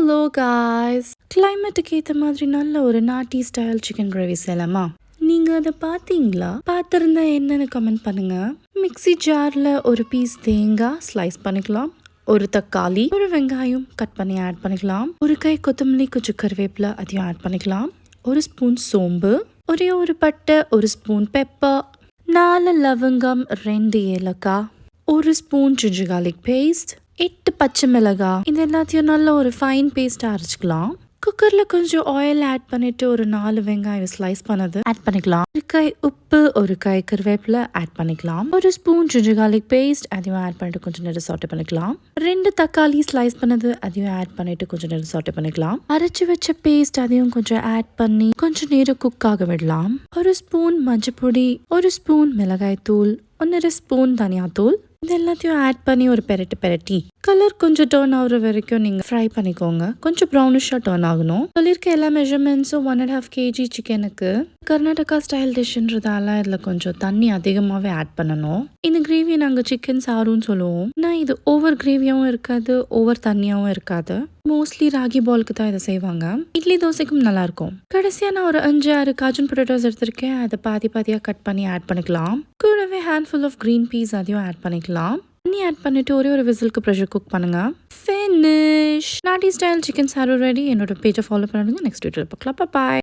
Hello guys, கிளைமேட்டுக்கு ஏற்ற மாதிரி நல்ல ஒரு நாட்டி ஸ்டைல் சிக்கன் கிரேவி செய்யலாமா? நீங்கள் அதை பார்த்தீங்களா? பார்த்துருந்தா என்னன்னு கமெண்ட் பண்ணுங்க. மிக்ஸி ஜாரில் ஒரு பீஸ் தேங்காய் ஸ்லைஸ் பண்ணிக்கலாம், ஒரு தக்காளி, ஒரு வெங்காயம் கட் பண்ணி ஆட் பண்ணிக்கலாம், ஒரு கை கொத்தமல்லி, கொஞ்சம் கருவேப்பிலை அதையும் ஆட் பண்ணிக்கலாம், ஒரு ஸ்பூன் சோம்பு, ஒரே ஒரு பட்டை, ஒரு ஸ்பூன் பெப்பர், 4 லவங்கம், 2 ஏலக்காய், ஒரு ஸ்பூன் ஜிஞ்சர் கார்லிக் பேஸ்ட், 8 பச்சை மிளகாய். இது எல்லாத்தையும் நல்ல ஒரு ஃபைன் பேஸ்ட்டாக அரைச்சிக்கலாம். குக்கரில் கொஞ்சம் ஆயில் ஆட் பண்ணிட்டு ஒரு 4 வெங்காயம் ஸ்லைஸ் பண்ணது ஆட் பண்ணிக்கலாம். ஒரு கை உப்பு, ஒரு கை கருவேப்பிலை ஆட் பண்ணிக்கலாம், ஒரு ஸ்பூன் ஜிஞ்சர் கார்லிக் பேஸ்ட் அதையும் ஆட் பண்ணிட்டு கொஞ்சம் நேரம் சாட்டே பண்ணிக்கலாம். 2 தக்காளி ஸ்லைஸ் பண்ணது அதையும் ஆட் பண்ணிட்டு கொஞ்சம் நேரம் சாட்டே பண்ணிக்கலாம். அரைச்சி வச்ச பேஸ்ட் அதையும் கொஞ்சம் ஆட் பண்ணி கொஞ்சம் நேரம் குக் ஆக விடலாம். ஒரு ஸ்பூன் மஞ்சள், ஒரு ஸ்பூன் மிளகாய் தூள், 1.5 ஸ்பூன் தனியாத்தூள், இது எல்லாத்தையும் ஆட் பண்ணி ஒரு பெரட்டி கலர் கொஞ்சம் டர்ன் ஆகுற வரைக்கும் நீங்கள் ஃப்ரை பண்ணிக்கோங்க. கொஞ்சம் ப்ரௌனிஷாக டர்ன் ஆகணும். சொல்லியிருக்க எல்லா மெஷர்மெண்ட்ஸும் 1.5 kg சிக்கனுக்கு. கர்நாடகா ஸ்டைல் டிஷ்ன்றதால இதில் கொஞ்சம் தண்ணி அதிகமாகவே ஆட் பண்ணணும். இந்த கிரேவியை நாங்கள் சிக்கன் சாருன்னு சொல்லுவோம். ஆனால் இது ஓவர் கிரேவியாகவும் இருக்காது, ஓவர் தண்ணியாகவும் இருக்காது. மோஸ்ட்லி ராகி பாலுக்கு தான் இதை செய்வாங்க. இட்லி தோசைக்கும் நல்லா இருக்கும். கடைசியாக நான் ஒரு 5-6 காஜன் பொட்டேட்டோஸ் எடுத்திருக்கேன். அதை பாதியாக கட் பண்ணி ஆட் பண்ணிக்கலாம். கூடவே ஹேண்ட்ஃபுல் ஆஃப் கிரீன் பீஸ் அதையும் ஆட் பண்ணிக்கலாம். தண்ணி ஆட் பண்ணிட்டு ஒரே ஒரு விசிலுக்கு ப்ரெஷர் குக் பண்ணுங்க. ஃபினிஷ். நாட்டி ஸ்டைல் சிக்கன் சாரு ரெடி. என்னோட பேஜை ஃபாலோ பண்ணுங்க. நெக்ஸ்ட் வீடியோவில் பார்க்கலாம். பாய்.